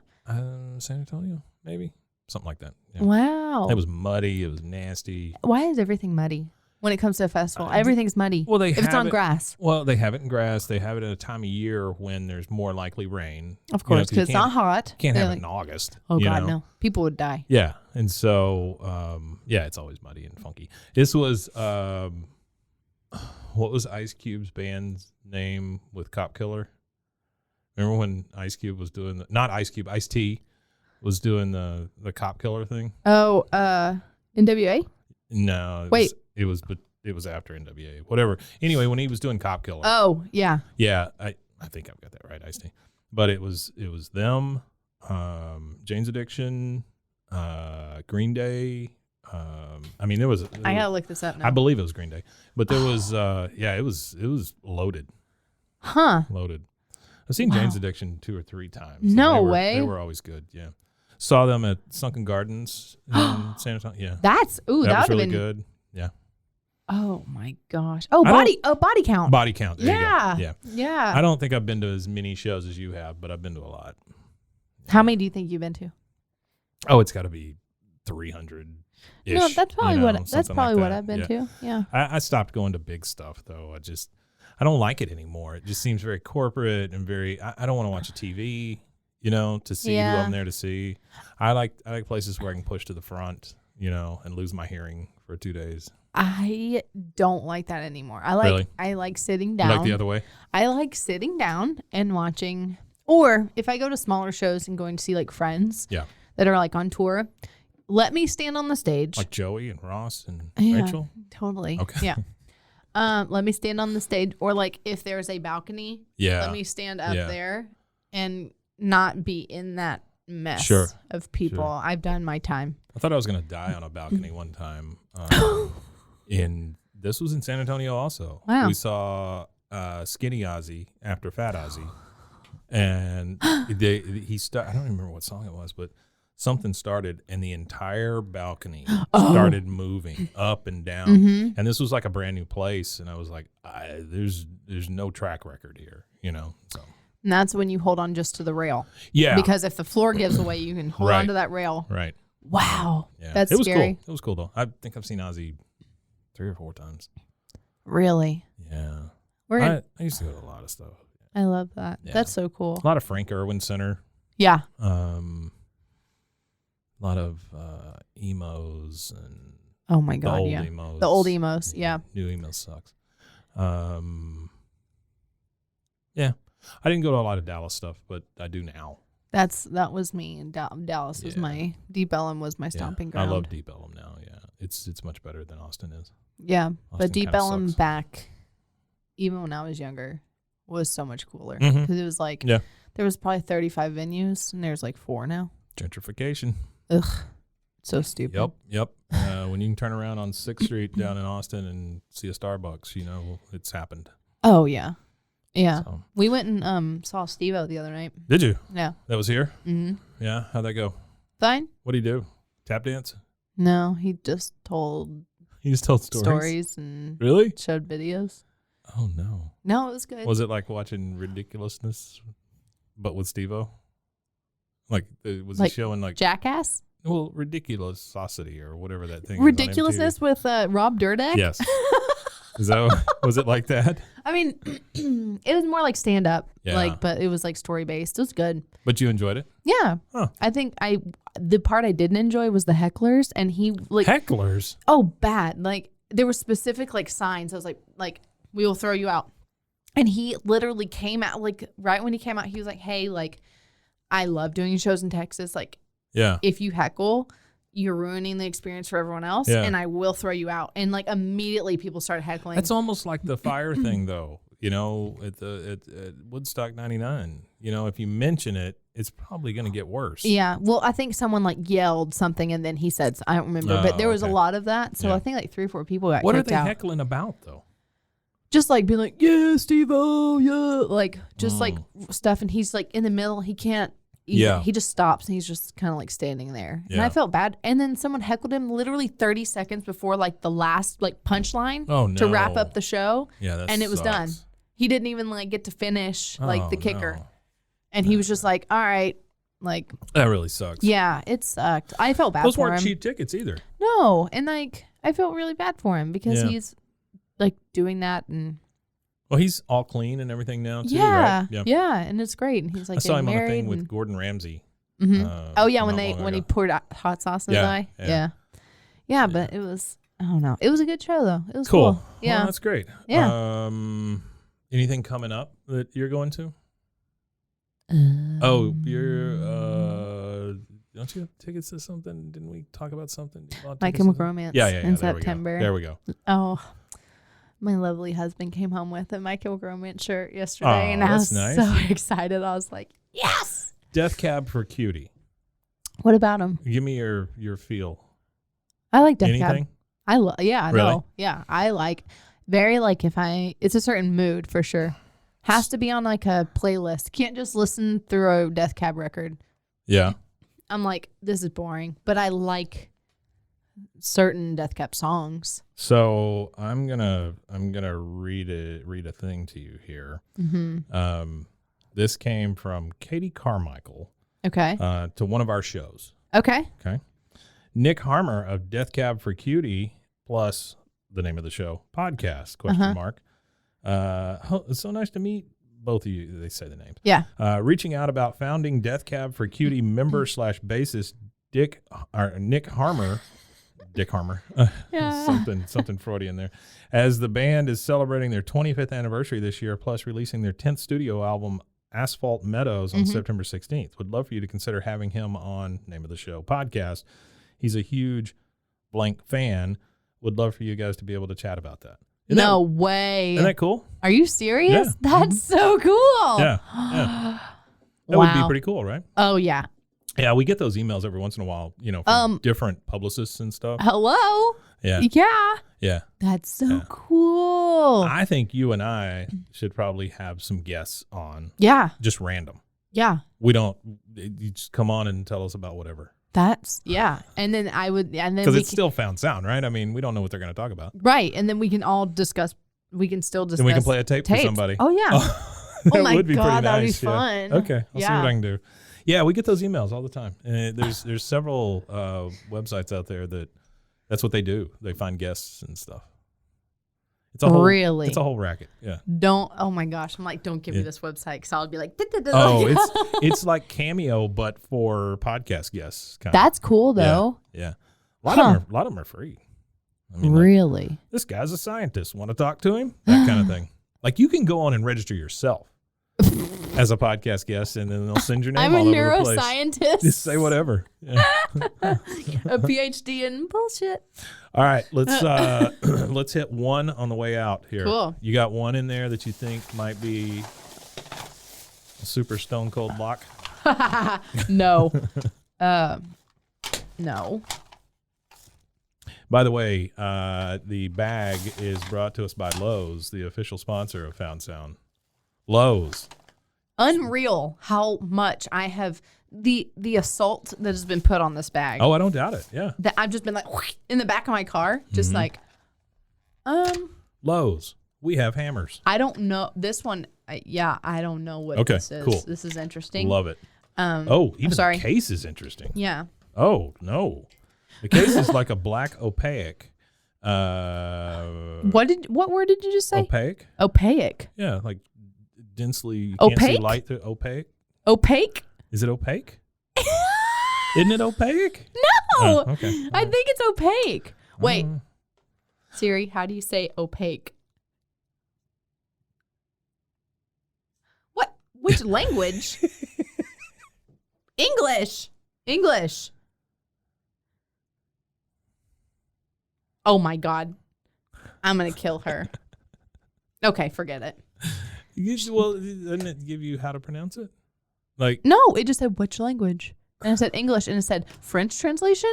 San Antonio, maybe. Something like that. Yeah. Wow. It was muddy. It was nasty. Why is everything muddy when it comes to a festival? Everything's muddy. Well, if it's on grass. Well, they have it in grass. They have it at a time of year when there's more likely rain. Of course, because it's not hot. Can't have it in August. Oh, God, no. People would die. Yeah. And so, it's always muddy and funky. This was, what was Ice Cube's band's name with Cop Killer? Remember when Ice Cube was doing not Ice Cube, Ice-T was doing the Cop Killer thing? Oh, NWA? No. Wait. It was after NWA. Whatever. Anyway, when he was doing Cop Killer. Oh, yeah. Yeah, I think I've got that right, Ice-T. But it was them, Jane's Addiction, Green Day. There was. I gotta look this up now. I believe it was Green Day, but there was. It was loaded. Huh. Loaded. I've seen Jane's Addiction 2 or 3 times. No way. They were always good. Yeah. Saw them at Sunken Gardens in San Antonio. Yeah. That would have really been good. Yeah. Oh my gosh. Oh, body count. Body count. There you go. Yeah. Yeah. I don't think I've been to as many shows as you have, but I've been to a lot. How many do you think you've been to? Oh, it's got to be 300. No, that's probably what I've been to. Yeah. I stopped going to big stuff though. I don't like it anymore. It just seems very corporate and very. I don't want to watch a TV, to see who I'm there to see. I like places where I can push to the front, and lose my hearing for 2 days. I don't like that anymore. I like sitting down. You like the other way? I like sitting down and watching. Or if I go to smaller shows and going to see like friends that are like on tour, let me stand on the stage. Like Joey and Ross and Yeah, Rachel? totally. Okay. Yeah. Let me stand on the stage, or like if there's a balcony, let me stand up there and not be in that mess of people. Sure. I've done my time. I thought I was going to die on a balcony one time. This was in San Antonio also. Wow. We saw Skinny Ozzy after Fat Ozzy. And I don't even remember what song it was, but something started and the entire balcony started moving up and down. Mm-hmm. And this was like a brand new place. And I was like, there's no track record here, so. And that's when you hold on just to the rail. Yeah. Because if the floor gives away, you can hold on to that rail. Right. Wow. Yeah. That's it was scary. Cool. It was cool, though. I think I've seen Ozzy 3 or 4 times. Really? Yeah. I used to go to a lot of stuff. I love that. Yeah. That's so cool. A lot of Frank Irwin Center. Yeah. A lot of emos and oh my god, emos. The old emos, yeah. New emos sucks. Yeah. I didn't go to a lot of Dallas stuff, but I do now. That was me, and Dallas was my Deep Ellum was my stomping ground. I love Deep Ellum now. Yeah, it's much better than Austin is. Yeah, Austin but Deep Ellum sucks. back, even when I was younger, was so much cooler because it was like there was probably 35 venues and there's like 4 now. Gentrification. Ugh, so stupid. Yep. When you can turn around on 6th Street down in Austin and see a Starbucks, it's happened. Oh yeah. Yeah, So. we went and saw Steve-O the other night. Did you? Yeah. That was here? Mm-hmm. Yeah. How'd that go? Fine. What do you do? Tap dance? No, he just told He just told stories? stories and Really? showed videos. Oh, no. No, it was good. Was it like watching Ridiculousness, but with Steve-O? Like, was he showing like... Jackass? Well, Ridiculousity or whatever that thing Ridiculousness with Rob Dyrdek? Yes. Was it like that? I mean, it was more like stand up, Yeah. but it was like story based. It was good. But you enjoyed it? Yeah. Huh. I think the part I didn't enjoy was the hecklers, and he like Hecklers? oh bad. Like there were specific like signs. I was like we will throw you out, and he literally came out like right when he came out, he was like, hey, like I love doing shows in Texas. Like if you heckle, you're ruining the experience for everyone else, and I will throw you out. And like immediately people started heckling. That's almost like the fire thing, though. At Woodstock 99, if you mention it, it's probably going to get worse. Yeah. Well, I think someone like yelled something and then he said, I don't remember, but there was a lot of that. So I think like 3 or 4 people got What are kicked they out. heckling about, though? Just like being like, yeah, Steve-O, yeah. Like just like stuff. And he's like in the middle. He can't. He just stops and he's just kind of like standing there. And I felt bad. And then someone heckled him literally 30 seconds before like the last like punchline to wrap up the show. Yeah, and it was done. He didn't even like get to finish like the kicker. And he was just like, all right, like that really sucks. Yeah, it sucked. I felt bad Those for him. weren't cheap tickets either. No, and like I felt really bad for him because he's like doing that and well, he's all clean and everything now too, yeah, right? Yeah, and it's great. And he's like I saw him on a married thing with Gordon Ramsay. Mm-hmm. Oh yeah, when he poured hot sauce in his eye. Yeah, but it was I don't know. It was a good show though. It was cool. Yeah, well, that's great. Yeah. Anything coming up that you're going to? You're don't you have tickets to something? Didn't we talk about something? My Chemical Romance. Yeah. In September. There we go. Oh, my lovely husband came home with a My Chemical Romance shirt yesterday, and I was so excited. I was like, yes. Death Cab for Cutie. What about him? Give me your feel. I like Death Anything? Cab. I really? know. Yeah, I like very like it's a certain mood for sure. Has to be on like a playlist. Can't just listen through a Death Cab record. Yeah. I'm like, this is boring, but I like certain Death Cab songs. So I'm gonna read a thing to you here. Mm-hmm. This came from Katie Carmichael. Okay. To one of our shows. Okay. Nick Harmer of Death Cab for Cutie plus the name of the show podcast ? It's so nice to meet both of you. They say the names. Yeah. Reaching out about founding Death Cab for Cutie member / bassist Nick Harmer. Dick Harmer. Something Freudian there. As the band is celebrating their 25th anniversary this year, plus releasing their 10th studio album, Asphalt Meadows, on September 16th. Would love for you to consider having him on, name of the show, podcast. He's a huge blank fan. Would love for you guys to be able to chat about that. No way. Isn't that cool? Are you serious? Yeah. That's so cool. Yeah. That would be pretty cool, right? Oh, yeah. Yeah, we get those emails every once in a while, from different publicists and stuff. Hello? Yeah. Yeah. Yeah. That's so cool. I think you and I should probably have some guests on. Yeah. Just random. Yeah. You just come on and tell us about whatever. And then because it's still found sound, right? I mean, we don't know what they're going to talk about. Right. And then we can all discuss. We can still discuss. And we can play a tape for somebody. Oh, yeah. That oh, my would be God. pretty That would nice. be fun. Okay. I'll see what I can do. Yeah, we get those emails all the time. And there's several websites out there that's what they do. They find guests and stuff. It's a whole racket. Yeah. Oh my gosh. I'm like, don't give me this website because I'll be like, it's like Cameo, but for podcast guests. That's cool though. Yeah. A lot of them are free. I mean, really? This guy's a scientist. Want to talk to him? That kind of thing. Like you can go on and register yourself as a podcast guest, and then they'll send your name all over the place. I'm a neuroscientist. Just say whatever. Yeah. A PhD in bullshit. All right, let's hit one on the way out here. Cool. You got one in there that you think might be a super stone cold lock? No. No. By the way, the bag is brought to us by Lowe's, the official sponsor of Found Sound. Lowe's. Unreal how much I have the assault that has been put on this bag. Oh, I don't doubt it. Yeah. That I've just been like in the back of my car, just like Lowe's. We have hammers. I don't know this one. I don't know what this is. Cool. This is interesting. Love it. Even the case is interesting. Yeah. Oh, no. The case is like a black opaque. What word did you just say? Opaque. Opaque. Yeah, like densely. You can't see light through. Opaque. Opaque. Is it opaque? Isn't it opaque? No. Okay. I think it's opaque. Wait. Siri, how do you say opaque? What? Which language? English. Oh my God. I'm going to kill her. Okay, forget it. Well, didn't it give you how to pronounce it? Like no, it just said which language, and it said English, and it said French translation,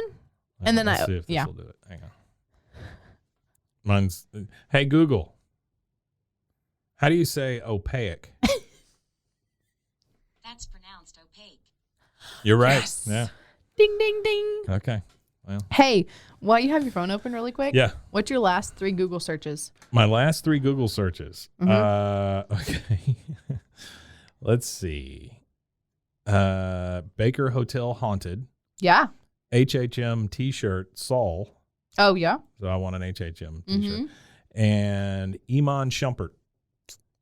and then let's see if this will do it. Hang on. Mine's. Hey Google, how do you say opaque? That's pronounced opaque. You're right. Yes. Yeah. Ding ding ding. Okay. Well. Hey, while you have your phone open really quick. Yeah. What's your last 3 Google searches? My last 3 Google searches. Okay. Let's see. Baker Hotel Haunted. Yeah. HHM T-shirt Saul. Oh, yeah. So I want an HHM T-shirt. And Iman Shumpert.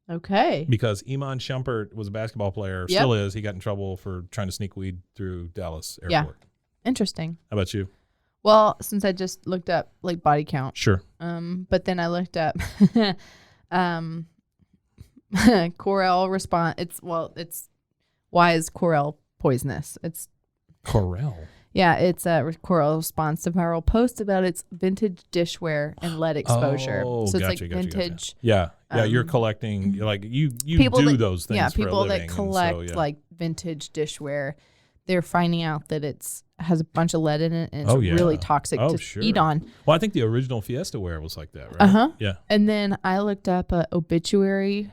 Okay. Because Iman Shumpert was a basketball player. Still is. He got in trouble for trying to sneak weed through Dallas Airport. Yeah. Interesting. How about you? Well, since I just looked up like body count. Sure. But then I looked up Corel response. It's why is Corel poisonous? It's Corel. Yeah, it's a Corel response to viral post about its vintage dishware and lead exposure. Oh, so it's gotcha, like gotcha, vintage. Gotcha. Yeah, you're collecting. Like you people do that, those things. Yeah, for people a living, that collect like vintage dishware. They're finding out that has a bunch of lead in it, and it's really toxic to eat on. Well, I think the original Fiesta ware was like that, right? Yeah. And then I looked up an obituary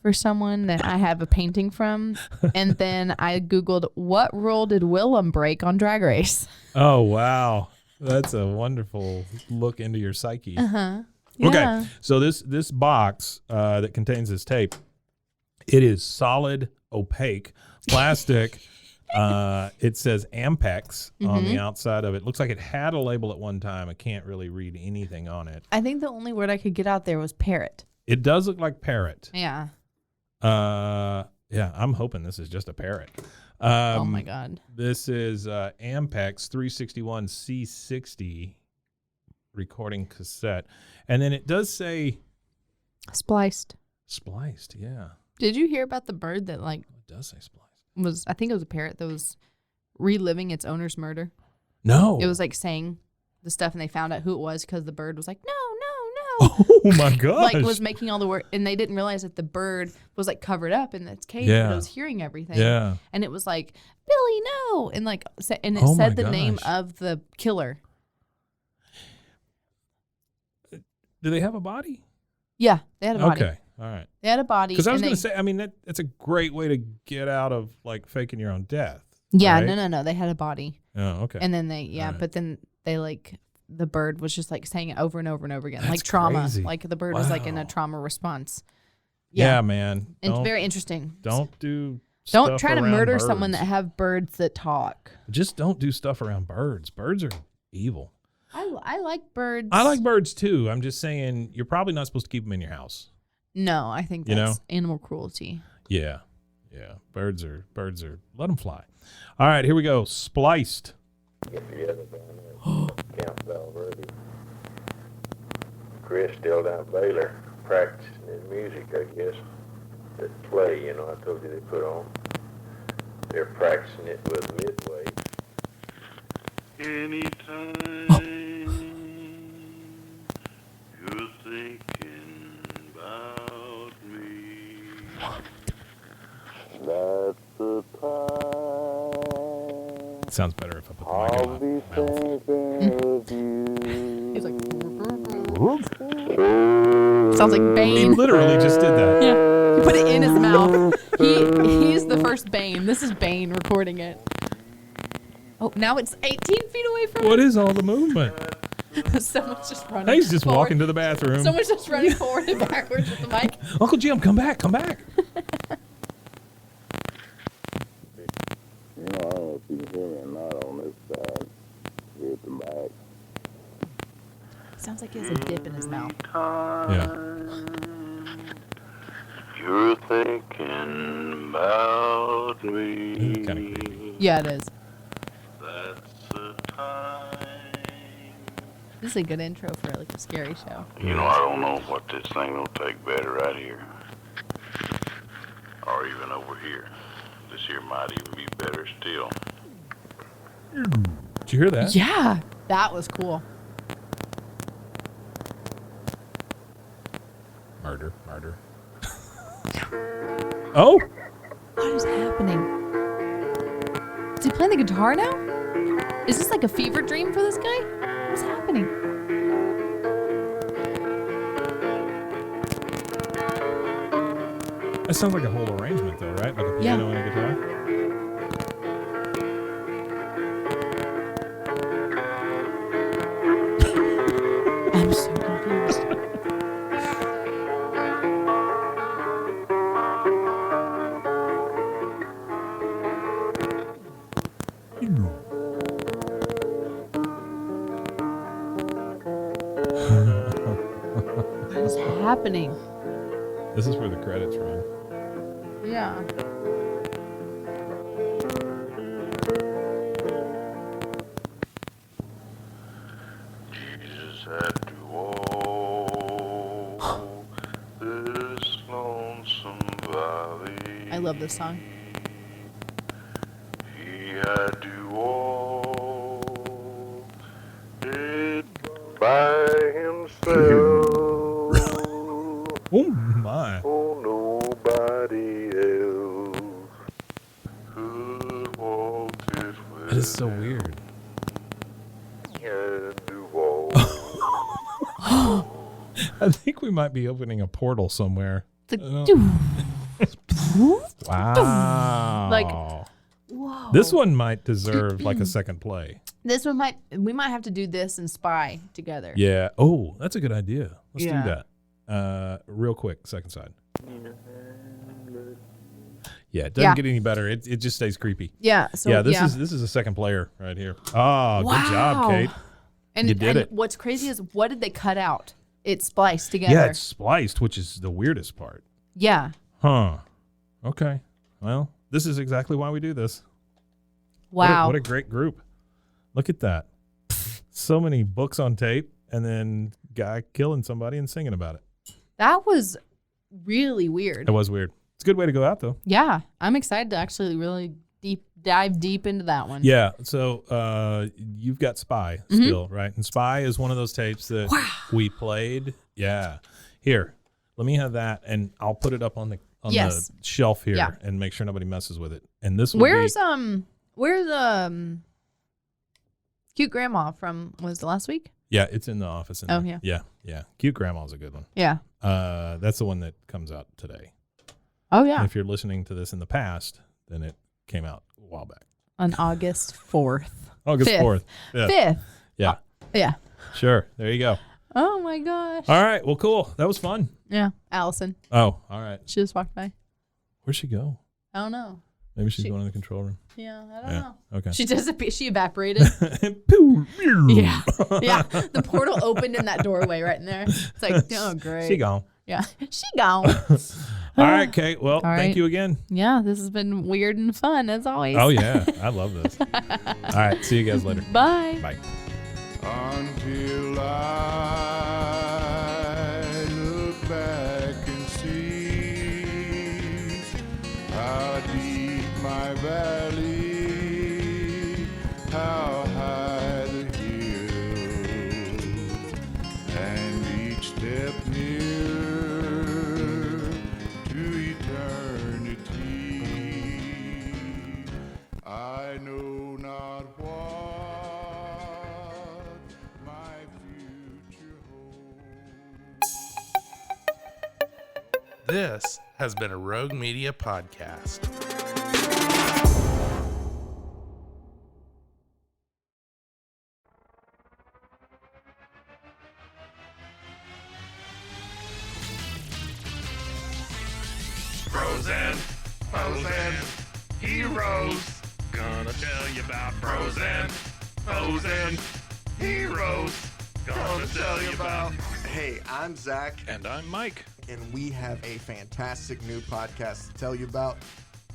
for someone that I have a painting from, and then I Googled, what rule did Willem break on Drag Race? Oh, wow. That's a wonderful look into your psyche. Yeah. Okay, so this box that contains this tape, it is solid, opaque, plastic. It says Ampex on the outside of it. Looks like it had a label at one time. I can't really read anything on it. I think the only word I could get out there was parrot. It does look like parrot. Yeah. Yeah, I'm hoping this is just a parrot. Oh my God. This is Ampex 361 C60 recording cassette. And then it does say Spliced, yeah. Did you hear about the bird that It does say spliced. I think it was a parrot that was reliving its owner's murder? No. It was like saying the stuff, and they found out who it was because the bird was like, no. Oh my gosh. Like was making all the work, and they didn't realize that the bird was like covered up in its cage, Yeah. but it was hearing everything. Yeah. And it was like, Billy, no, and like, and it Oh my said the name gosh. of the killer. Do they have a body? Yeah, they had a body. Okay. All right. They had a body. Because I was and going to say, I mean, that's a great way to get out of like faking your own death. Yeah, right? no. They had a body. Oh, okay. And then they, All right. but then they like, the bird was just like saying it over and over and over again, That's like trauma. crazy. Like the bird was like in a Wow. trauma response. Yeah, man. And Don't- very interesting. Don't Don't stuff try to around murder someone birds. that have birds that talk. Just don't do stuff around birds. Birds are evil. I like birds. I like birds too. I'm just saying you're probably not supposed to keep them in your house. No, I think You that's know? animal cruelty. Yeah. Yeah. Birds are, let them fly. All right, here we go. Spliced. Camp Valverde. Chris still down at Baylor practicing his music, I guess. That play, you know, I told you they put on. They're practicing it with Midway. Anytime you're thinking about me, that's the time Sounds better if I put the I'll mic be in my mouth. thinking of you. He's like, sounds like He Bane. literally just did that. Yeah, he put it in his mouth. He's the first Bane. This is Bane recording it. Oh, now it's 18 feet away from What is all the movement? him. Someone's just running. He's just forward. walking to the bathroom. Someone's just running forward and backwards with the mic. Uncle Jim, come back, come back. You know, I don't know if you can hear me or not on this side. Here at the back. Sounds like he has a dip in his mouth. Yeah. You're thinking about me. Kind of creepy. Yeah, it is. That's the time. This is a good intro for like a scary show. You know, I don't know what this thing will take better right here. Or even over here. This here might even be better still. Did you hear that? Yeah, that was cool. Murder. Oh, What is happening? Is he playing the guitar now? Is this like a fever dream for this guy? What's happening? that sounds like a whole arrangement, though, right? Like a Yeah. piano and a guitar. I'm so confused. What's happening? This is where the credits run. Yeah. Jesus had to walk this lonesome valley. I love this song. He had to walk it by himself. Oh my! Oh, nobody else could walk it with. That is so weird. He had to walk. I think we might be opening a portal somewhere. It's like, I doo. Wow! Like, whoa. This one might deserve like a second play. This one we might have to do this and Spy together. Yeah. Oh, that's a good idea. Let's Yeah. do that. Real quick, second side. Yeah, it doesn't Yeah. get any better. It just stays creepy. Yeah. So Yeah, this is a second player right here. Oh, Wow. good job, Kate. And, You did and it. what's crazy is what did they cut out? It's spliced together. Yeah, it's spliced, which is the weirdest part. Yeah. Huh. Okay. Well, this is exactly why we do this. Wow. What a great group. Look at that. So many books on tape and then guy killing somebody and singing about it. That was really weird. It was weird. It's a good way to go out, though. Yeah. I'm excited to actually really dive deep into that one. Yeah. So you've got Spy still, right? And Spy is one of those tapes that we played. Yeah. Here, let me have that, and I'll put it up on the shelf here and make sure nobody messes with it. And this will where's Cute Grandma from? Was it last week? Yeah, it's in the office. Oh, there. Yeah. Cute Grandma's a good one. Yeah. That's the one that comes out today. Oh, yeah. And if you're listening to this in the past, then it came out a while back. On August 4th. August 4th. Yeah. 5th. Yeah. Yeah. Sure. There you go. Oh, my gosh. All right. Well, cool. That was fun. Yeah. Allison. Oh, all right. She just walked by. Where'd she go? I don't know. Maybe she's going in the control room. Yeah, I don't know. Okay. She evaporated. Yeah. Yeah. The portal opened in that doorway right in there. It's like, oh, great. She gone. Yeah. She gone. All right, Kate. Well, thank you again. Yeah, this has been weird and fun as always. Oh, yeah. I love this. All right. See you guys later. Bye. Bye. Until I look back and see how deep my valley, how high the hill, and each step nearer to eternity. I know not what my future holds. This has been a Rogue Media podcast. Frozen, Frozen, heroes. Gonna tell you about Frozen, Frozen, heroes. Gonna tell you about. Hey, I'm Zach, And I'm Mike. and we have a fantastic new podcast to tell you about.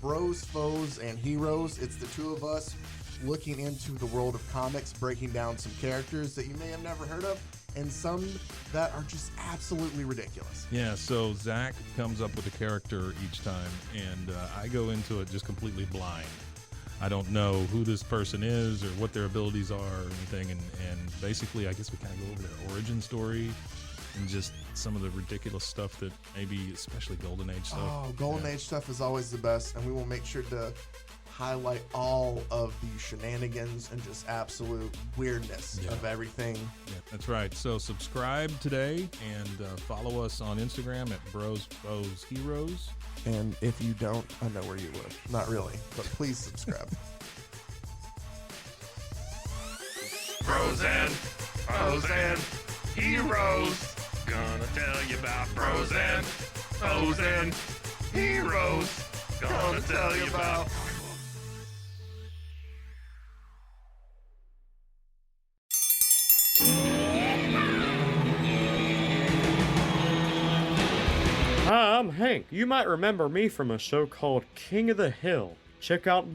Bros, Foes, and Heroes. It's the two of us looking into the world of comics, breaking down some characters that you may have never heard of, and some that are just absolutely ridiculous. Yeah, so Zach comes up with a character each time, and I go into it just completely blind. I don't know who this person is or what their abilities are or anything, and basically I guess we kind of go over their origin story and just some of the ridiculous stuff that maybe, especially Golden Age stuff. Oh, Golden Age stuff is always the best, and we will make sure to highlight all of the shenanigans and just absolute weirdness of everything. Yeah, that's right. So subscribe today and follow us on Instagram at Bros, Foes, Heroes. And if you don't, I know where you live. Not really, but please subscribe. Frozen, Frozen, heroes. Gonna tell you about Frozen, Frozen, heroes. Gonna tell you about. Hi, I'm Hank. You might remember me from a show called King of the Hill. Check out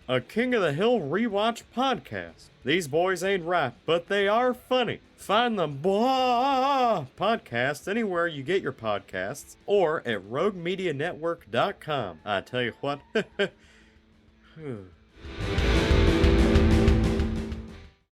a King of the Hill rewatch podcast. These boys ain't right, but they are funny. Find the podcast anywhere you get your podcasts or at roguemedianetwork.com. I tell you what.